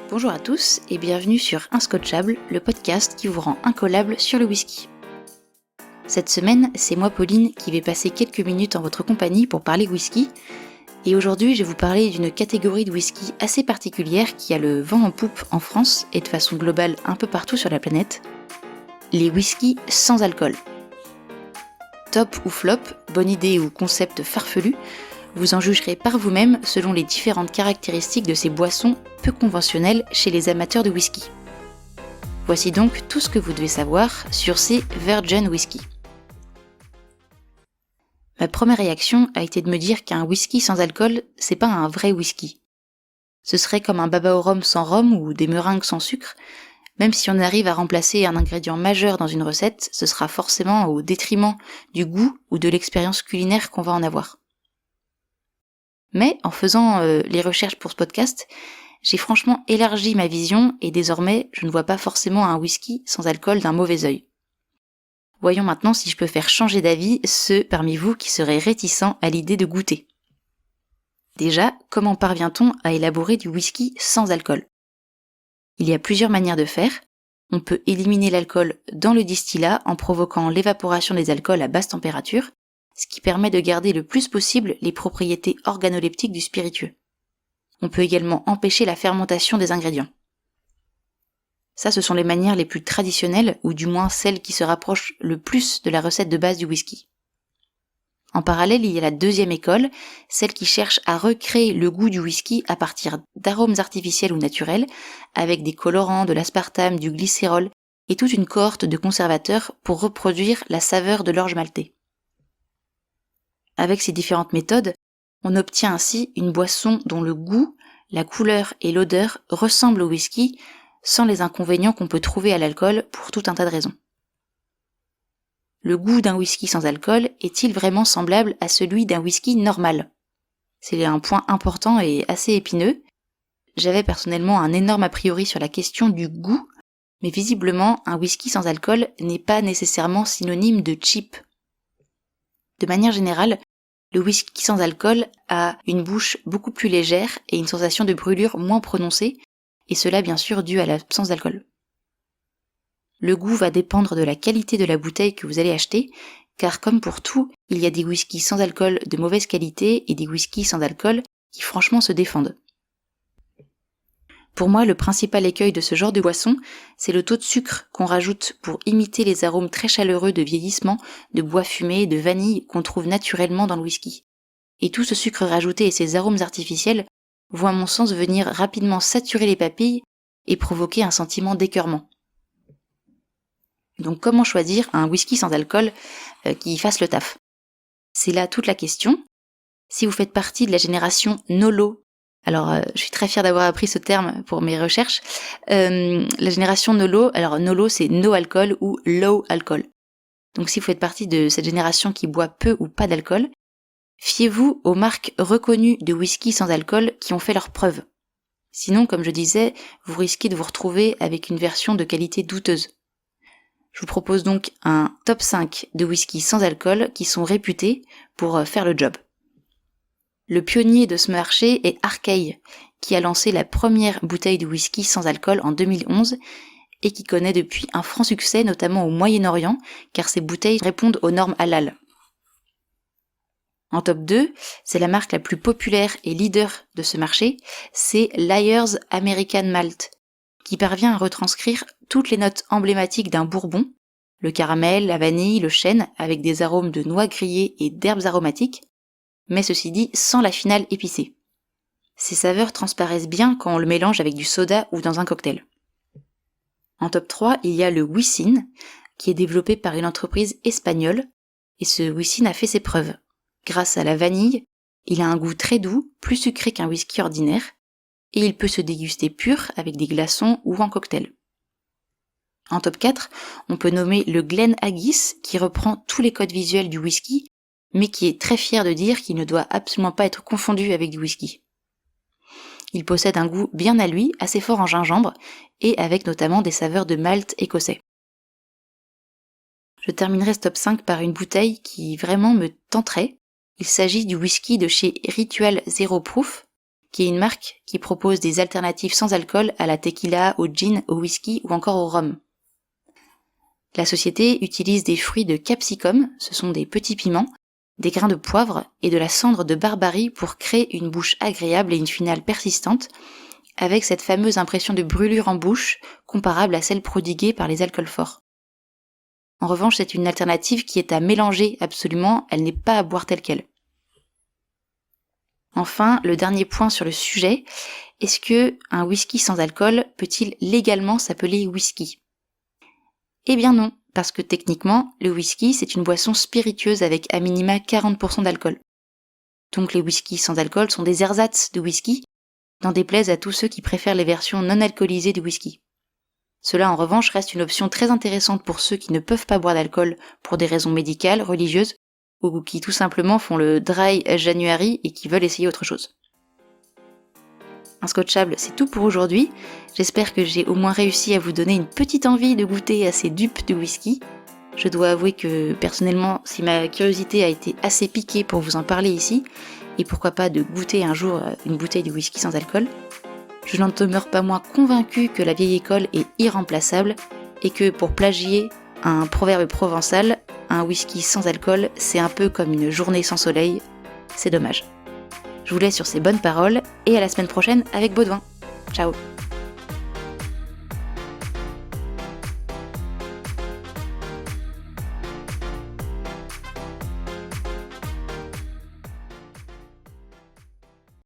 Bonjour à tous et bienvenue sur Inscotchable, le podcast qui vous rend incollable sur le whisky. Cette semaine, c'est moi Pauline qui vais passer quelques minutes en votre compagnie pour parler whisky. Et aujourd'hui, je vais vous parler d'une catégorie de whisky assez particulière qui a le vent en poupe en France et de façon globale un peu partout sur la planète. Les whiskies sans alcool. Top ou flop, bonne idée ou concept farfelu, vous en jugerez par vous-même selon les différentes caractéristiques de ces boissons peu conventionnelles chez les amateurs de whisky. Voici donc tout ce que vous devez savoir sur ces Virgin Whisky. Ma première réaction a été de me dire qu'un whisky sans alcool, c'est pas un vrai whisky. Ce serait comme un baba au rhum sans rhum ou des meringues sans sucre. Même si on arrive à remplacer un ingrédient majeur dans une recette, ce sera forcément au détriment du goût ou de l'expérience culinaire qu'on va en avoir. Mais en faisant les recherches pour ce podcast, j'ai franchement élargi ma vision et désormais je ne vois pas forcément un whisky sans alcool d'un mauvais œil. Voyons maintenant si je peux faire changer d'avis ceux parmi vous qui seraient réticents à l'idée de goûter. Déjà, comment parvient-on à élaborer du whisky sans alcool ? Il y a plusieurs manières de faire. On peut éliminer l'alcool dans le distillat en provoquant l'évaporation des alcools à basse température, ce qui permet de garder le plus possible les propriétés organoleptiques du spiritueux. On peut également empêcher la fermentation des ingrédients. Ça, ce sont les manières les plus traditionnelles, ou du moins celles qui se rapprochent le plus de la recette de base du whisky. En parallèle, il y a la deuxième école, celle qui cherche à recréer le goût du whisky à partir d'arômes artificiels ou naturels, avec des colorants, de l'aspartame, du glycérol et toute une cohorte de conservateurs pour reproduire la saveur de l'orge maltée. Avec ces différentes méthodes, on obtient ainsi une boisson dont le goût, la couleur et l'odeur ressemblent au whisky, sans les inconvénients qu'on peut trouver à l'alcool pour tout un tas de raisons. Le goût d'un whisky sans alcool est-il vraiment semblable à celui d'un whisky normal ? C'est un point important et assez épineux. J'avais personnellement un énorme a priori sur la question du goût, mais visiblement un whisky sans alcool n'est pas nécessairement synonyme de cheap. De manière générale, le whisky sans alcool a une bouche beaucoup plus légère et une sensation de brûlure moins prononcée, et cela bien sûr dû à l'absence d'alcool. Le goût va dépendre de la qualité de la bouteille que vous allez acheter, car comme pour tout, il y a des whiskies sans alcool de mauvaise qualité et des whiskies sans alcool qui franchement se défendent. Pour moi, le principal écueil de ce genre de boisson, c'est le taux de sucre qu'on rajoute pour imiter les arômes très chaleureux de vieillissement, de bois fumé, de vanille qu'on trouve naturellement dans le whisky. Et tout ce sucre rajouté et ces arômes artificiels vont à mon sens venir rapidement saturer les papilles et provoquer un sentiment d'écœurement. Donc comment choisir un whisky sans alcool qui fasse le taf ? C'est là toute la question. Si vous faites partie de la génération Nolo, alors je suis très fière d'avoir appris ce terme pour mes recherches, la génération Nolo, alors Nolo c'est no alcool ou low alcool. Donc si vous faites partie de cette génération qui boit peu ou pas d'alcool, fiez-vous aux marques reconnues de whisky sans alcool qui ont fait leurs preuves. Sinon, comme je disais, vous risquez de vous retrouver avec une version de qualité douteuse. Je vous propose donc un top 5 de whisky sans alcool qui sont réputés pour faire le job. Le pionnier de ce marché est Arkeil, qui a lancé la première bouteille de whisky sans alcool en 2011 et qui connaît depuis un franc succès notamment au Moyen-Orient car ces bouteilles répondent aux normes halal. En top 2, c'est la marque la plus populaire et leader de ce marché, c'est Lyre's American Malt, qui parvient à retranscrire toutes les notes emblématiques d'un bourbon, le caramel, la vanille, le chêne, avec des arômes de noix grillées et d'herbes aromatiques, mais ceci dit sans la finale épicée. Ces saveurs transparaissent bien quand on le mélange avec du soda ou dans un cocktail. En top 3, il y a le Wisin, qui est développé par une entreprise espagnole, et ce Wisin a fait ses preuves. Grâce à la vanille, il a un goût très doux, plus sucré qu'un whisky ordinaire, et il peut se déguster pur avec des glaçons ou en cocktail. En top 4, on peut nommer le Glen Haggis, qui reprend tous les codes visuels du whisky, mais qui est très fier de dire qu'il ne doit absolument pas être confondu avec du whisky. Il possède un goût bien à lui, assez fort en gingembre, et avec notamment des saveurs de malt écossais. Je terminerai ce top 5 par une bouteille qui vraiment me tenterait. Il s'agit du whisky de chez Ritual Zero Proof, qui est une marque qui propose des alternatives sans alcool à la tequila, au gin, au whisky ou encore au rhum. La société utilise des fruits de capsicum, ce sont des petits piments, des grains de poivre et de la cendre de barbarie pour créer une bouche agréable et une finale persistante, avec cette fameuse impression de brûlure en bouche comparable à celle prodiguée par les alcools forts. En revanche, c'est une alternative qui est à mélanger absolument, elle n'est pas à boire telle quelle. Enfin, le dernier point sur le sujet, est-ce que un whisky sans alcool peut-il légalement s'appeler whisky ? Eh bien non, parce que techniquement, le whisky c'est une boisson spiritueuse avec à minima 40% d'alcool. Donc les whiskies sans alcool sont des ersatz de whisky, n'en déplaise à tous ceux qui préfèrent les versions non alcoolisées du whisky. Cela en revanche reste une option très intéressante pour ceux qui ne peuvent pas boire d'alcool pour des raisons médicales, religieuses, ou qui tout simplement font le dry January et qui veulent essayer autre chose. Inscotchable, c'est tout pour aujourd'hui. J'espère que j'ai au moins réussi à vous donner une petite envie de goûter à ces dupes de whisky. Je dois avouer que personnellement, si ma curiosité a été assez piquée pour vous en parler ici, et pourquoi pas de goûter un jour une bouteille de whisky sans alcool, je n'en demeure pas moins convaincue que la vieille école est irremplaçable et que pour plagier un proverbe provençal, un whisky sans alcool, c'est un peu comme une journée sans soleil. C'est dommage. Je vous laisse sur ces bonnes paroles et à la semaine prochaine avec Baudouin. Ciao.